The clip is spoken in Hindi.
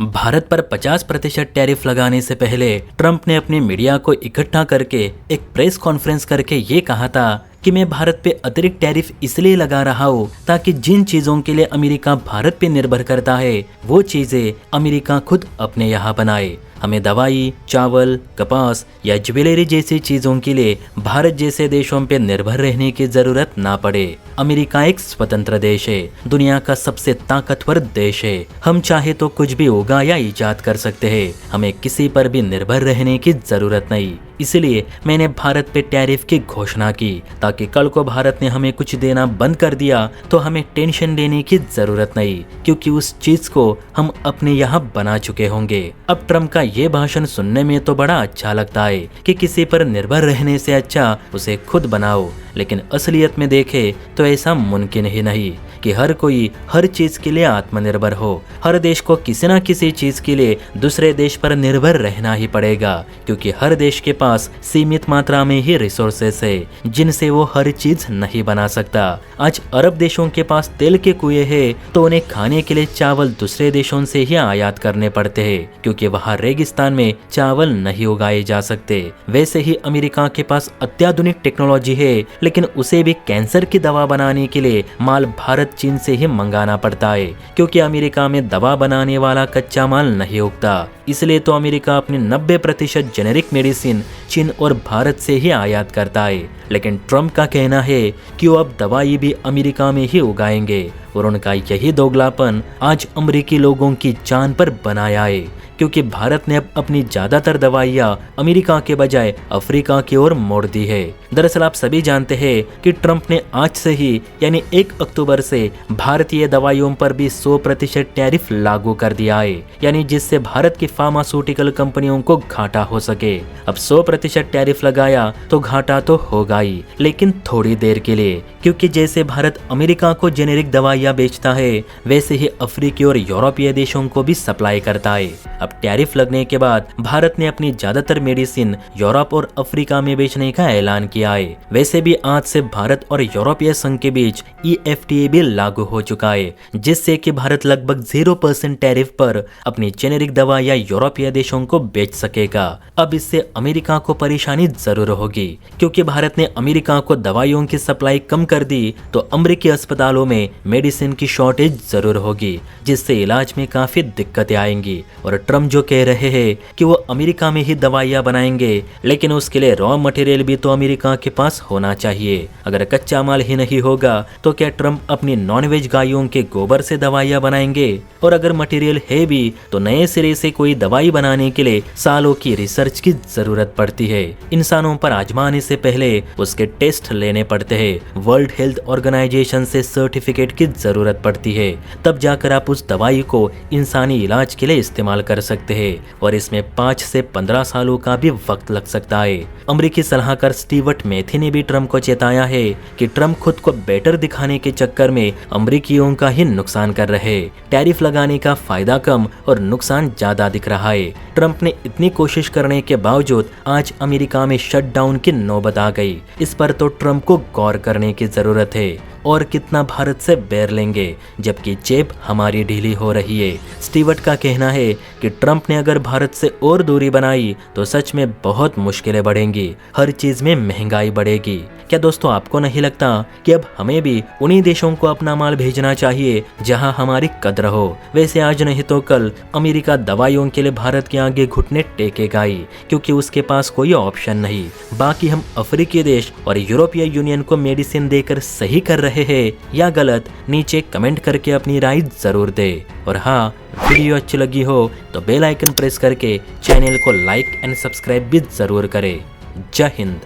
भारत पर 50% टैरिफ लगाने से पहले ट्रंप ने अपनी मीडिया को इकट्ठा करके एक प्रेस कॉन्फ्रेंस करके ये कहा था कि मैं भारत पे अतिरिक्त टैरिफ इसलिए लगा रहा हूँ ताकि जिन चीजों के लिए अमेरिका भारत पे निर्भर करता है वो चीजें अमेरिका खुद अपने यहाँ बनाए। हमें दवाई, चावल, कपास या ज्वेलरी जैसी चीजों के लिए भारत जैसे देशों पे निर्भर रहने की जरूरत ना पड़े। अमेरिका एक स्वतंत्र देश है, दुनिया का सबसे ताकतवर देश है। हम चाहे तो कुछ भी उगा या इजाद कर सकते हैं, हमें किसी पर भी निर्भर रहने की जरूरत नहीं। इसलिए मैंने भारत पे टैरिफ की घोषणा की ताकि कल को भारत ने हमें कुछ देना बंद कर दिया तो हमें टेंशन लेने की जरूरत नहीं, क्योंकि उस चीज को हम अपने यहाँ बना चुके होंगे। अब ट्रम्प का ये भाषण सुनने में तो बड़ा अच्छा लगता है कि किसी पर निर्भर रहने से अच्छा उसे खुद बनाओ, लेकिन असलियत में देखे तो ऐसा मुमकिन ही नहीं कि हर कोई हर चीज के लिए आत्मनिर्भर हो। हर देश को किसी न किसी चीज के लिए दूसरे देश पर निर्भर रहना ही पड़ेगा, क्योंकि हर देश के पास सीमित मात्रा में ही रिसोर्सेस है जिनसे वो हर चीज नहीं बना सकता। आज अरब देशों के पास तेल के कुएं है तो उन्हें खाने के लिए चावल दूसरे देशों से ही आयात करने पड़ते हैं, क्योंकि वहाँ रेगिस्तान में चावल नहीं उगाए जा सकते। वैसे ही अमेरिका के पास अत्याधुनिक टेक्नोलॉजी है, लेकिन उसे भी कैंसर की दवा बनाने के लिए माल भारत चीन से ही मंगाना पड़ता है, क्योंकि अमेरिका में दवा बनाने वाला कच्चा माल नहीं उगता। इसलिए तो अमेरिका अपनी 90% जेनेरिक मेडिसिन चीन और भारत से ही आयात करता है। लेकिन ट्रम्प का कहना है कि वो अब दवाई भी अमेरिका में ही उगाएंगे, और उनका यही दोगलापन आज अमेरिकी लोगों की जान पर बनाया है, क्योंकि भारत ने अब अपनी ज्यादातर दवाइयाँ अमेरिका के बजाय अफ्रीका की ओर मोड़ दी है। दरअसल आप सभी जानते हैं कि ट्रम्प ने आज से ही यानी 1 अक्टूबर से भारतीय दवाइयों पर भी 100% टैरिफ लागू कर दिया है, यानी जिससे भारत की फार्मास्यूटिकल कंपनियों को घाटा हो सके। अब 100% टैरिफ लगाया तो घाटा तो होगा ही, लेकिन थोड़ी देर के लिए, क्योंकि जैसे भारत अमेरिका को जेनेरिक दवाइयाँ बेचता है वैसे ही अफ्रीकी और यूरोपीय देशों को भी सप्लाई करता है। अब टैरिफ लगने के बाद भारत ने अपनी ज्यादातर मेडिसिन यूरोप और अफ्रीका में बेचने का ऐलान किया है। वैसे भी आज से भारत और यूरोपीय संघ के बीच EFTA भी लागू हो चुका है, जिससे कि भारत लगभग 0% टैरिफ पर अपनी जेनेरिक दवाइयाँ यूरोपीय देशों को बेच सकेगा। अब इससे अमेरिका को परेशानी जरूर होगी, क्योंकि भारत ने अमेरिका को दवाइयों की सप्लाई कम कर दी तो अमेरिकी अस्पतालों में मेडिसिन की शॉर्टेज जरूर होगी, जिससे इलाज में काफी दिक्कतें आएंगी। और ट्रम्प जो कह रहे हैं कि वो अमेरिका में ही दवाइयाँ बनाएंगे, लेकिन उसके लिए रॉ मटेरियल भी तो अमेरिका के पास होना चाहिए। अगर कच्चा माल ही नहीं होगा तो क्या ट्रम्प अपनी नॉनवेज गायों के गोबर से दवाइयाँ बनाएंगे? और अगर मटेरियल है भी तो नए सिरे से कोई दवाई बनाने के लिए सालों की रिसर्च की जरूरत पड़ती है। इंसानों पर आजमाने से पहले उसके टेस्ट लेने पड़ते हैं, वर्ल्ड हेल्थ ऑर्गेनाइजेशन से सर्टिफिकेट की जरूरत पड़ती है, तब जाकर आप उस दवाई को इंसानी इलाज के लिए इस्तेमाल कर सकते हैं, और इसमें 5 से 15 सालों का भी वक्त लग सकता है। अमेरिकी सलाहकार स्टीवर्ट मैथी ने भी ट्रम्प को चेताया है कि ट्रम्प खुद को बेटर दिखाने के चक्कर में अमेरिकियों का ही नुकसान कर रहे। टैरिफ लगाने का फायदा कम और नुकसान ज्यादा दिख रहा है। ट्रम्प ने इतनी कोशिश करने के बावजूद आज अमेरिका में शटडाउन की नौबत आ गई। इस पर तो ट्रम्प को गौर करने की जरूरत है, और कितना भारत से बैर लेंगे जबकि जेब हमारी ढीली हो रही है। स्टीवर्ट का कहना है कि ट्रम्प ने अगर भारत से और दूरी बनाई तो सच में बहुत मुश्किलें बढ़ेंगी, हर चीज में महंगाई बढ़ेगी। क्या दोस्तों आपको नहीं लगता कि अब हमें भी उन्हीं देशों को अपना माल भेजना चाहिए जहां हमारी कद्र हो? वैसे आज नहीं तो कल अमेरिका दवाइयों के लिए भारत के आगे घुटने टेकेगा ही, क्योंकि उसके पास कोई ऑप्शन नहीं। बाकी हम अफ्रीकी देश और यूरोपीय यूनियन को मेडिसिन देकर सही कर रहे हैं या गलत, नीचे कमेंट करके अपनी राय जरूर दे। और हाँ, वीडियो अच्छी लगी हो तो बेल आइकन प्रेस करके चैनल को लाइक एंड सब्सक्राइब भी जरूर करें। जय हिंद।